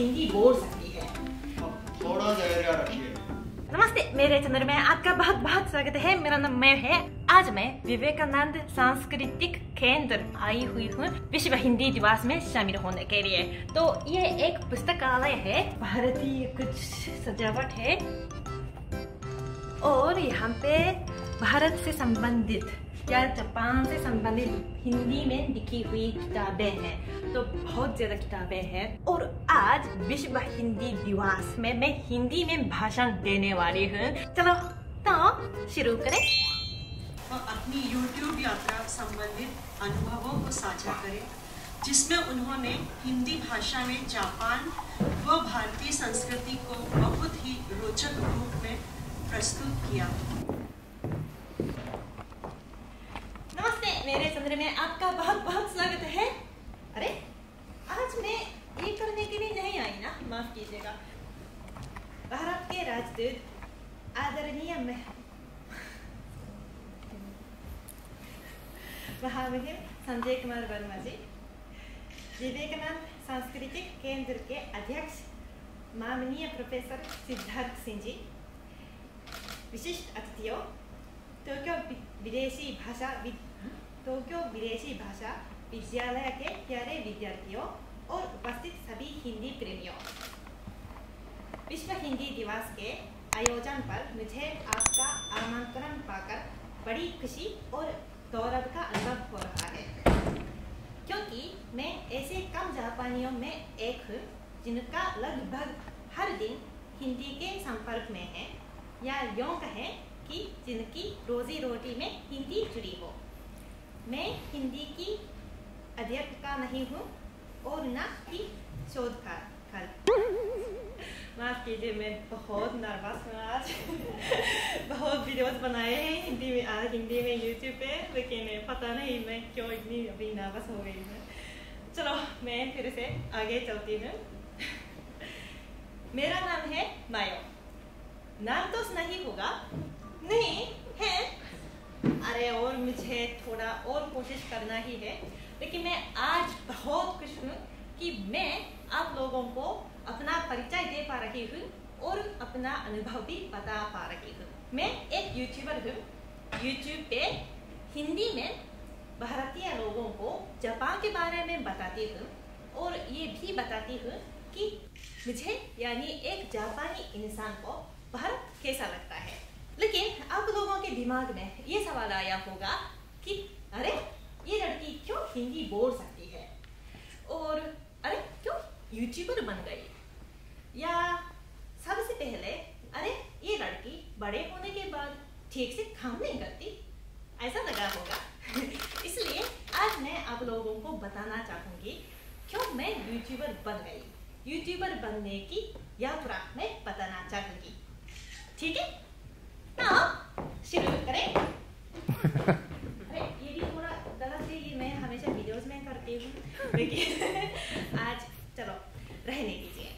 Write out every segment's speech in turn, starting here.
हिंदी बोल सकती है। थोड़ा धैर्य रखिए। नमस्ते, मेरे चैनल में आपका बहुत बहुत स्वागत है। मेरा नाम मय है। आज मैं विवेकानंद सांस्कृतिक केंद्र आई हुई हूँ विश्व हिंदी दिवस में शामिल होने के लिए। तो ये एक पुस्तकालय है, भारतीय कुछ सजावट है और यहाँ पे भारत से संबंधित या जापान से संबंधित हिंदी में लिखी हुई किताबें हैं। तो बहुत ज्यादा किताबें हैं और आज विश्व हिंदी दिवस में मैं हिंदी में भाषण देने वाली हूँ। चलो तो शुरू करें। अपनी YouTube यात्रा संबंधित अनुभवों को साझा करें, जिसमें उन्होंने हिंदी भाषा में जापान व भारतीय संस्कृति को बहुत ही रोचक रूप में प्रस्तुत किया। नमस्ते, मेरे चैनल में आपका बहुत बहुत स्वागत है। अरे आज मैं ये करने के लिए नहीं आई ना, माफ कीजिएगा। भारत के राजदूत आदरणीय महामहिम संजय कुमार वर्मा जी, विवेकानंद सांस्कृतिक केंद्र के अध्यक्ष माननीय प्रोफेसर सिद्धार्थ सिंह जी, विशिष्ट अतिथियों, टोक्यो विदेशी भाषा विद्यालय के प्यारे विद्यार्थियों और उपस्थित सभी हिंदी प्रेमियों, विश्व हिंदी दिवस के आयोजन पर मुझे आपका आमंत्रण पाकर बड़ी खुशी और गौरव का अनुभव हो रहा है, क्योंकि मैं ऐसे कम जापानियों में एक हूँ जिनका लगभग हर दिन हिंदी के संपर्क में है, या यूँ कहें कि जिनकी रोजी रोटी में हिंदी जुड़ी हो। मैं हिंदी की अध्यापिका नहीं हूँ और न ही शोधकार। माफ कीजिए, मैं बहुत नर्वस हूँ आज। बहुत वीडियोस बनाए हैं हिंदी में यूट्यूब पे, लेकिन पता नहीं मैं क्यों इतनी अभी नर्वस हो गई हूँ। चलो मैं फिर से आगे चलती हूँ। मेरा नाम है मायो। नाम तो नहीं होगा, नहीं है। अरे और मुझे थोड़ा और कोशिश करना ही है, लेकिन मैं आज बहुत खुश हूँ कि मैं आप लोगों को अपना परिचय दे पा रही हूँ और अपना अनुभव भी बता पा रही हूँ। मैं एक यूट्यूबर हूँ। यूट्यूब पे हिंदी में भारतीय लोगों को जापान के बारे में बताती हूँ और ये भी बताती हूँ कि मुझे यानी एक जापानी इंसान को भारत कैसा लगता है। लेकिन आप लोगों के दिमाग में ये सवाल आया होगा कि अरे ये लड़की क्यों हिंदी बोल सकती है, और अरे क्यों यूट्यूबर बन गई, या सबसे पहले अरे ये लड़की बड़े होने के बाद ठीक से काम नहीं करती, ऐसा लगा होगा। इसलिए आज मैं आप लोगों को बताना चाहूंगी क्यों मैं यूट्यूबर बन गई। यूट्यूबर बनने की यात्रा में बताना चाहूंगी, ठीक है? शुरू करें। अरे ये भी थोड़ा गलत है, ये मैं हमेशा वीडियोस में करती हूँ, लेकिन आज चलो रहने दीजिए।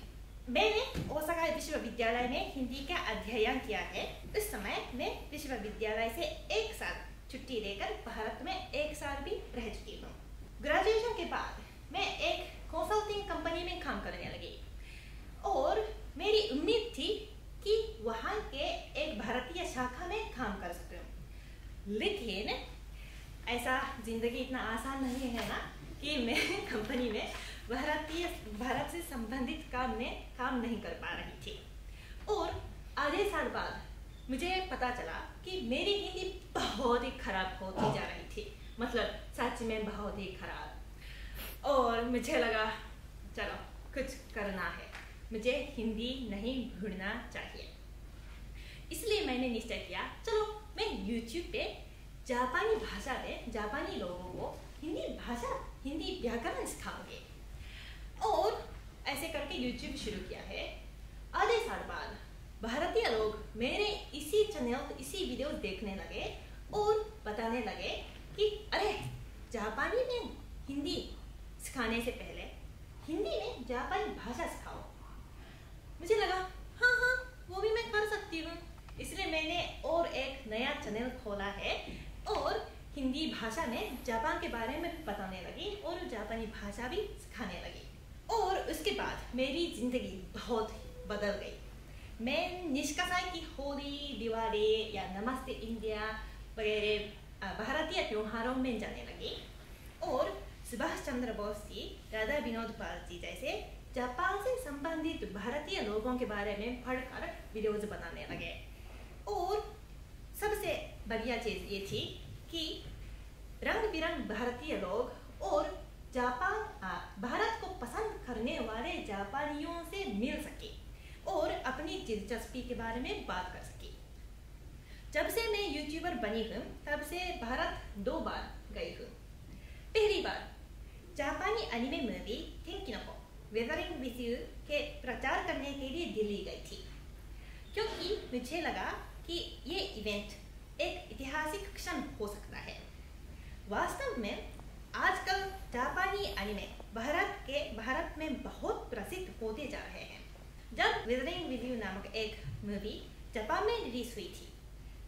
मैंने ओसाका विश्वविद्यालय में हिंदी का अध्ययन किया है। उस समय मैं विश्वविद्यालय से एक साल छुट्टी लेकर भारत में एक साल भी रह चुकी हूँ। ग्रेजुएशन के बाद मैं एक कंसल्टिंग कंपनी में काम करने लगी और मेरी उम्मीद थी कि वहाँ के एक भारतीय शाखा में काम कर सकूं। लेकिन ऐसा जिंदगी इतना आसान नहीं है ना कि मैं कंपनी में भारत से संबंधित काम नहीं कर पा रही थी। और आधे साल बाद मुझे पता चला कि मेरी हिंदी बहुत ही खराब होती जा रही थी, मतलब सच में बहुत ही खराब। और मुझे लगा चलो कुछ करना है, मुझे हिंदी नहीं भूलना चाहिए। इसलिए मैंने निश्चय किया चलो मैं YouTube पे जापानी भाषा में जापानी लोगों को हिंदी व्याकरण सिखाऊंगी। और ऐसे करके YouTube शुरू किया है। आधे साल बाद भारतीय लोग मेरे इसी चैनल इसी वीडियो देखने लगे और बताने लगे कि अरे जापानी में हिंदी सिखाने से पहले हिंदी में जापानी भाषा सिखाओ। मुझे लगा हाँ वो भी मैं कर सकती हूँ। इसलिए मैंने और एक नया चैनल खोला है और हिंदी भाषा में जापान के बारे में बताने लगी और जापानी भाषा भी सिखाने लगी। और उसके बाद मेरी ज़िंदगी बहुत बदल गई। मैं निष्कासाई की होली, दिवाली या नमस्ते इंडिया वगैरह भारतीय त्योहारों में जाने लगी और सुभाष चंद्र बोस जी, राधा विनोद पाल जी जैसे जापान से संबंधित भारतीय लोगों के बारे में पढ़कर वीडियोज बनाने लगे। और सबसे बढ़िया चीज़ ये थी कि रंग बिरंग भारतीय लोग और भारत को पसंद करने वाले जापानियों से मिल सके और अपनी दिलचस्पी के बारे में बात कर सके। जब से मैं यूट्यूबर बनी हूँ तब से भारत 2 बार गई हूँ। पहली बार जापानी anime movie Tenki no Ko weathering with you के प्रचार करने के लिए दिल्ली गई थी, क्योंकि मुझे लगा कि ये इवेंट एक ऐतिहासिक क्षण हो सकता है। वास्तव में आजकल जापानी एनिमे भारत में बहुत प्रसिद्ध होते जा रहे हैं। जब वेदरिंग विद यू नामक एक मूवी जापान में रिलीज हुई थी,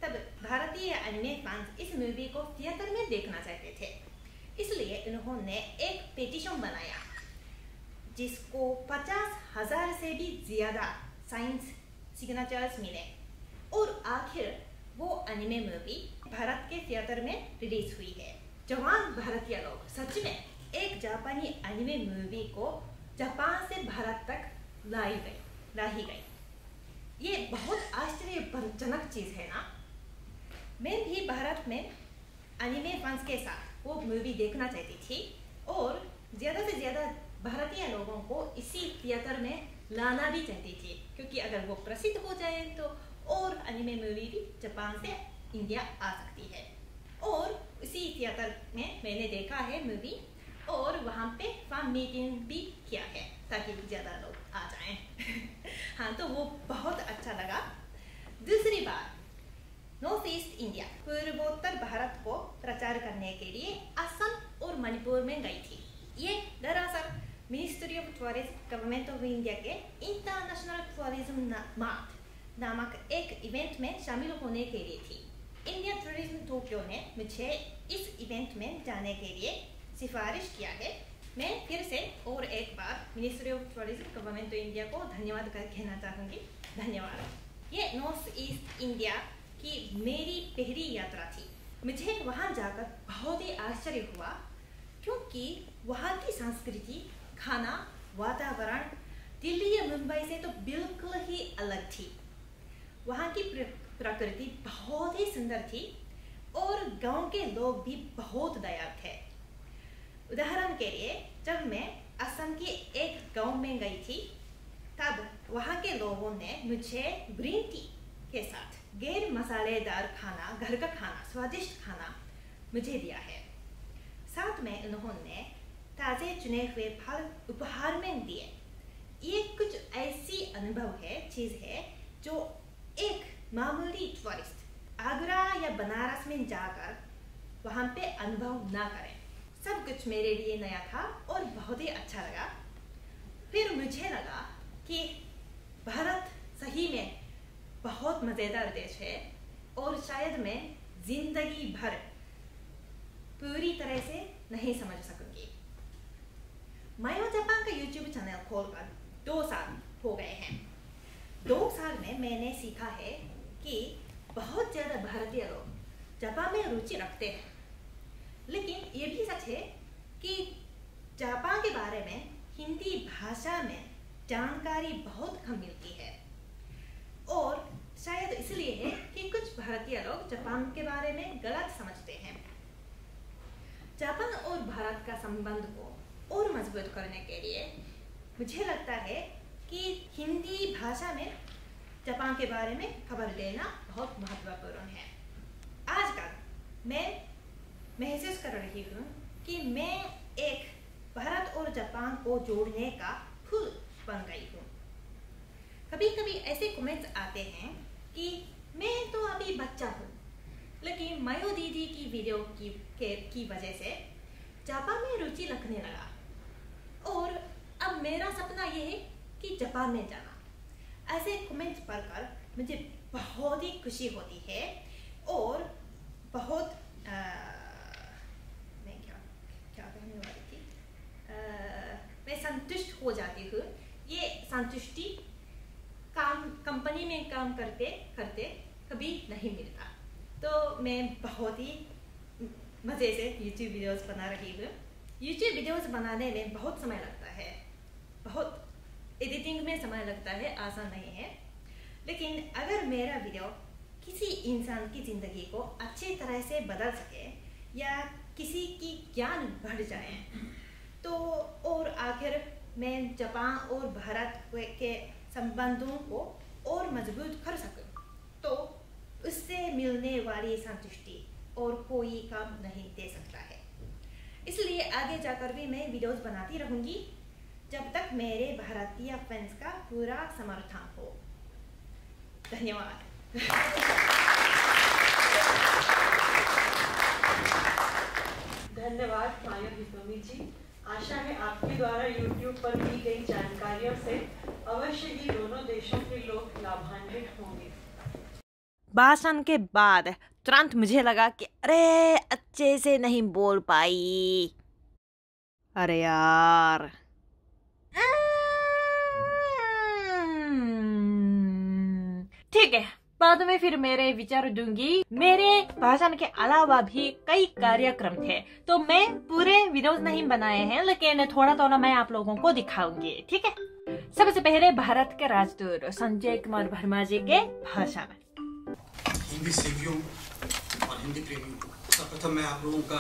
तब भारतीय एनिमे फैंस इस मूवी को थिएटर में देखना चाहते थे। इसलिए उन्होंने एक पेटिशन बनाया जिसको 50,000 से भी ज़्यादा साइंस सिग्नेचर्स मिले और आखिर वो एनिमे मूवी भारत के थिएटर में रिलीज हुई है। जवान भारतीय लोग सच में एक जापानी एनिमे मूवी को जापान से भारत तक लाई गई। ये बहुत आश्चर्यजनक चीज़ है ना। मैं भी भारत में एनिमे फैंस के साथ वो मूवी देखना चाहती थी और ज़्यादा से ज़्यादा भारतीय लोगों को इसी थिएटर में लाना भी चाहती थी, क्योंकि अगर वो प्रसिद्ध हो जाए तो और एनिमे मूवी भी जापान से इंडिया आ सकती है। और इसी थिएटर में मैंने देखा है मूवी और वहाँ पे फैन मीटिंग भी किया है ताकि ज़्यादा लोग आ जाएं। हाँ, तो वो बहुत अच्छा लगा। दूसरी बार नॉर्थ ईस्ट इंडिया पूर्वोत्तर भारत को प्रचार करने के लिए असम और मणिपुर में गई थी। ये दरअसल ministry of tourism government of India के इंटरनेशनल टूरिज्म मार्ट नामक एक इवेंट में शामिल होने के लिए थी। इंडिया टूरिज्म टोक्यो ने मुझे इस इवेंट में जाने के लिए सिफारिश किया है। मैं फिर से और एक बार ministry of tourism government of India को धन्यवाद कहना चाहूँगी। धन्यवाद। ये नॉर्थ ईस्ट इंडिया की मेरी पहली यात्रा थी। मुझे वहाँ जाकर बहुत ही आश्चर्य हुआ, क्योंकि वहाँ की संस्कृति, खाना, वातावरण दिल्ली या मुंबई से तो बिल्कुल ही अलग थी। वहाँ की प्रकृति बहुत ही सुंदर थी और गांव के लोग भी बहुत दयालु थे। उदाहरण के लिए जब मैं असम के एक गांव में गई थी, तब वहाँ के लोगों ने मुझे ग्रीन टी के साथ गैर मसालेदार खाना, घर का खाना, स्वादिष्ट खाना मुझे दिया है। साथ में उन्होंने ताज़े चुने हुए फल उपहार में दिए। ये कुछ ऐसी चीज़ है जो एक मामूली टूरिस्ट आगरा या बनारस में जाकर वहाँ पे अनुभव ना करें। सब कुछ मेरे लिए नया था और बहुत ही अच्छा लगा। फिर मुझे लगा कि भारत सही में बहुत मज़ेदार देश है और शायद मैं जिंदगी भर पूरी तरह से नहीं समझ सकूंगी। मायो जापान का यूट्यूब चैनल खोलकर 2 साल हो गए हैं। 2 साल में मैंने सीखा है कि बहुत ज़्यादा भारतीय लोग जापान में रुचि रखते हैं, लेकिन ये भी सच है कि जापान के बारे में हिंदी भाषा में जानकारी बहुत कम मिलती है। और शायद इसलिए है कि कुछ भारतीय लोग जापान के बारे में गलत समझते हैं। जापान और भारत का संबंध को और मजबूत करने के लिए मुझे लगता है कि हिंदी भाषा में जापान के बारे में खबर देना बहुत महत्वपूर्ण है। आजकल मैं महसूस कर रही हूँ कि मैं एक भारत और जापान को जोड़ने का पुल बन गई हूँ। कभी कभी ऐसे कमेंट्स आते हैं कि मैं तो अभी बच्चा हूँ, लेकिन मायो दीदी की वीडियो की वजह से जापान में रुचि रखने लगा और अब मेरा सपना ये है कि जापान में जाना। ऐसे कमेंट्स पढ़कर मुझे बहुत ही खुशी होती है और बहुत मैं क्या कहने वाली थी, मैं संतुष्ट हो जाती हूँ ये संतुष्टि कंपनी में काम करते करते कभी नहीं मिलता। तो मैं बहुत ही मज़े से YouTube वीडियोस बना रही हूँ। YouTube वीडियोस बनाने में बहुत समय लगता है, बहुत एडिटिंग में समय लगता है, आसान नहीं है। लेकिन अगर मेरा वीडियो किसी इंसान की ज़िंदगी को अच्छी तरह से बदल सके या किसी की ज्ञान बढ़ जाए तो, और आखिर मैं जापान और भारत के संबंधों को और मजबूत कर सकूं, तो उससे मिलने वाली संतुष्टि और कोई काम नहीं दे सकता है। इसलिए आगे जाकर भी मैं वीडियोस बनाती रहूंगी जब तक मेरे भारतीय फैंस का पूरा समर्थन हो। धन्यवाद। धन्यवाद माया हितोमी जी। आशा है आपके द्वारा YouTube पर दी गई जानकारियों से अवश्य ही दोनों देशों के लोग लाभान्वित होंगे। भाषण के बाद तुरंत मुझे लगा कि अरे अच्छे से नहीं बोल पाई, अरे यार। ठीक है, बाद में फिर मेरे विचार दूंगी। मेरे भाषण के अलावा भी कई कार्यक्रम थे, तो मैं पूरे वीडियोस नहीं बनाए हैं, लेकिन थोड़ा थोड़ा मैं आप लोगों को दिखाऊंगी। ठीक है, सबसे पहले भारत के राजदूत संजय कुमार वर्मा जी के भाषण। हिंदी सेवियों और हिंदी प्रेमियों को सर्वप्रथम मैं आप लोगों का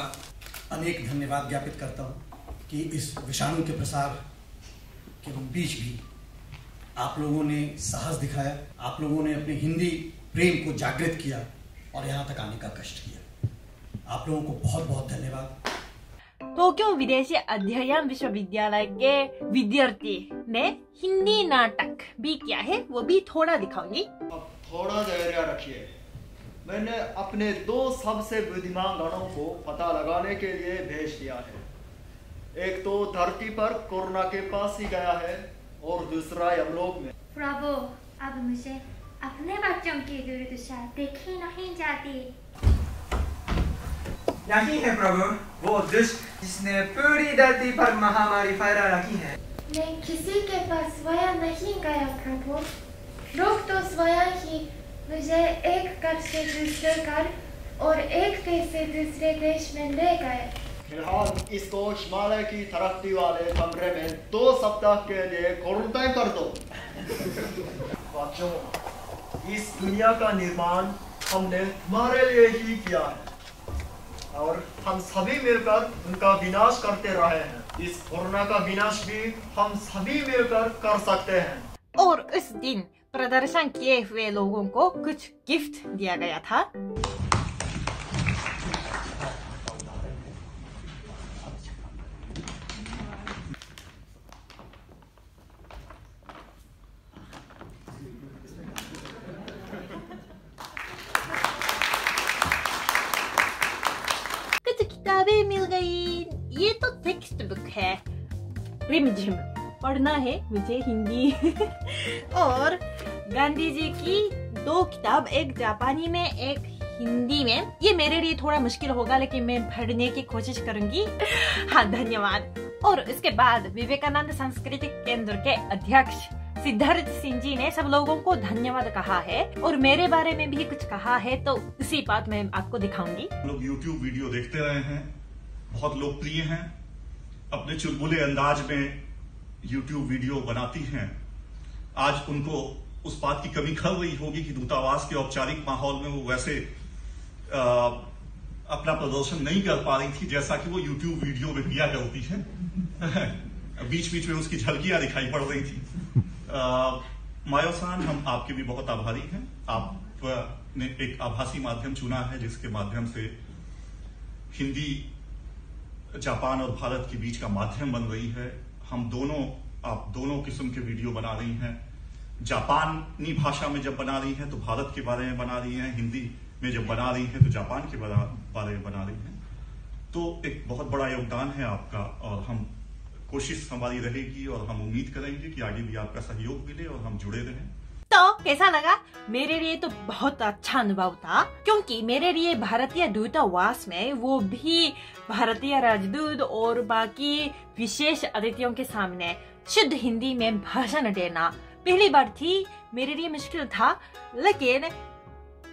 अनेक धन्यवाद ज्ञापित करता हूँ कि इस विषाणु के प्रसार के बीच भी आप लोगों ने साहस दिखाया, आप लोगों ने अपने हिंदी प्रेम को जागृत किया और यहाँ तक आने का कष्ट किया। आप लोगों को बहुत बहुत धन्यवाद। टोक्यो विदेशी अध्ययन विश्वविद्यालय के विद्यार्थी ने हिंदी नाटक भी किया है, वो भी थोड़ा दिखाऊंगी। अब थोड़ा धैर्य रखिए। मैंने अपने 2 सबसे बुद्धिमान गणों को पता लगाने के लिए भेज दिया है। एक तो धरती पर कोरोना के पास ही गया है और दूसरा यमलोक में। प्रभु, अब मुझे अपने बच्चों की दुर्दशा देखी नहीं जाती। यही है प्रभु, वो दुष्ट जिसने पूरी धरती पर महामारी फैला रखी है। मैं किसी के पास स्वयं नहीं गया प्रभु, लोग तो स्वयं ही मुझे एक घर से दूसरे घर और एक देश से दूसरे देश में ले गए। फिलहाल इसको हिमालय की तरक्की वाले कमरे में 2 सप्ताह के लिए क्वारंटाइन कर दो। बच्चों, इस दुनिया का निर्माण हमने तुम्हारे लिए ही किया है और हम सभी मिलकर उनका विनाश करते रहे हैं। इस कोरोना का विनाश भी हम सभी मिलकर कर सकते हैं। और उस दिन प्रदर्शन किए हुए लोगों को कुछ गिफ्ट दिया गया था। कुछ किताबें मिल गई। ये तो टेक्स्ट बुक है, रिमझिम पढ़ना है मुझे हिंदी। और गांधी जी की 2 किताब, एक जापानी में एक हिंदी में। ये मेरे लिए थोड़ा मुश्किल होगा, लेकिन मैं पढ़ने की कोशिश करूंगी। हाँ, धन्यवाद। और इसके बाद विवेकानंद सांस्कृतिक केंद्र के अध्यक्ष सिद्धार्थ सिंह जी ने सब लोगों को धन्यवाद कहा है और मेरे बारे में भी कुछ कहा है, तो इसी बात मैं आपको दिखाऊंगी। लोग YouTube वीडियो देखते रहे हैं, बहुत लोकप्रिय हैं, अपने चुलबुले अंदाज में YouTube वीडियो बनाती हैं। आज उनको उस बात की कमी खल रही होगी कि दूतावास के औपचारिक माहौल में वो वैसे अपना प्रदर्शन नहीं कर पा रही थी जैसा कि वो YouTube वीडियो में किया करती है। बीच बीच में उसकी झलकियां दिखाई पड़ रही थी। मायोसान, हम आपके भी बहुत आभारी हैं। आपने एक आभासी माध्यम चुना है जिसके माध्यम से हिंदी जापान और भारत के बीच का माध्यम बन रही है। आप दोनों किस्म के वीडियो बना रही हैं। जापानी भाषा में जब बना रही हैं तो भारत के बारे में बना रही हैं, हिंदी में जब बना रही हैं तो जापान के बारे में बना रही हैं। तो एक बहुत बड़ा योगदान है आपका और हम कोशिश हमारी रहेगी और हम उम्मीद करेंगे कि आगे भी आपका सहयोग मिले और हम जुड़े रहें। तो कैसा लगा? मेरे लिए तो बहुत अच्छा अनुभव था, क्योंकि मेरे लिए भारतीय दूतावास में वो भी भारतीय राजदूत और बाकी विशेष अतिथियों के सामने शुद्ध हिंदी में भाषण देना पहली बार थी। मेरे लिए मुश्किल था, लेकिन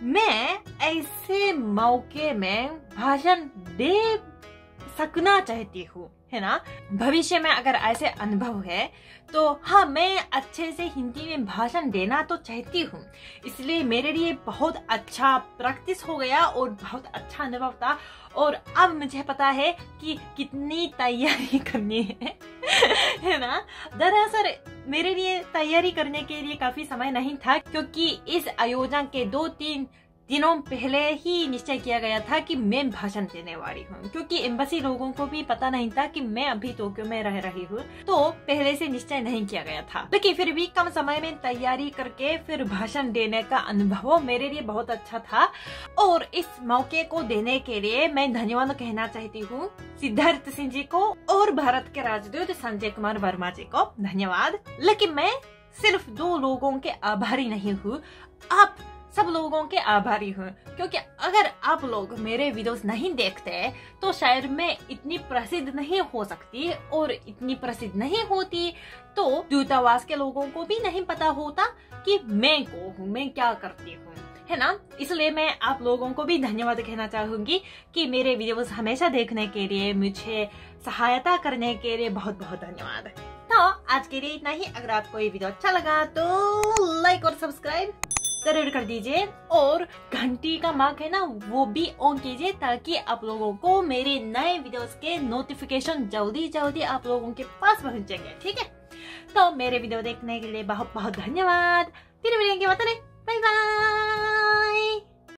मैं ऐसे मौके में भाषण दे सकना चाहती हूँ, है ना। भविष्य में अगर ऐसे अनुभव है तो हाँ, मैं अच्छे से हिंदी में भाषण देना तो चाहती हूँ। इसलिए मेरे लिए बहुत अच्छा प्रैक्टिस हो गया और बहुत अच्छा अनुभव था। और अब मुझे पता है कि कितनी तैयारी करनी है ना। दरअसल मेरे लिए तैयारी करने के लिए काफी समय नहीं था, क्योंकि इस आयोजन के 2-3 दिनों पहले ही निश्चय किया गया था कि मैं भाषण देने वाली हूँ, क्योंकि एम्बेसी लोगों को भी पता नहीं था कि मैं अभी टोक्यो में रह रही हूँ, तो पहले से निश्चय नहीं किया गया था। लेकिन फिर भी कम समय में तैयारी करके फिर भाषण देने का अनुभव मेरे लिए बहुत अच्छा था। और इस मौके को देने के लिए मैं धन्यवाद कहना चाहती हूँ सिद्धार्थ सिंह जी को और भारत के राजदूत संजय कुमार वर्मा जी को धन्यवाद। लेकिन मैं सिर्फ 2 लोगों के आभारी नहीं हूँ, आप सब लोगों के आभारी हूँ, क्योंकि अगर आप लोग मेरे वीडियोस नहीं देखते तो शायद मैं इतनी प्रसिद्ध नहीं हो सकती, और इतनी प्रसिद्ध नहीं होती तो दूतावास के लोगों को भी नहीं पता होता कि मैं कौन हूँ, मैं क्या करती हूँ, है ना। इसलिए मैं आप लोगों को भी धन्यवाद कहना चाहूंगी कि मेरे वीडियोस हमेशा देखने के लिए, मुझे सहायता करने के लिए बहुत बहुत धन्यवाद। तो आज के लिए इतना ही। अगर आपको ये वीडियो अच्छा लगा तो लाइक और सब्सक्राइब जरूर कर दीजिए, और घंटी का मार्क है ना, वो भी ऑन कीजिए, ताकि आप लोगों को मेरे नए वीडियोस के नोटिफिकेशन जल्दी आप लोगों के पास पहुंचेंगे, ठीक है। तो मेरे वीडियो देखने के लिए बहुत बहुत धन्यवाद। फिर मिलेंगे, बाय बाय।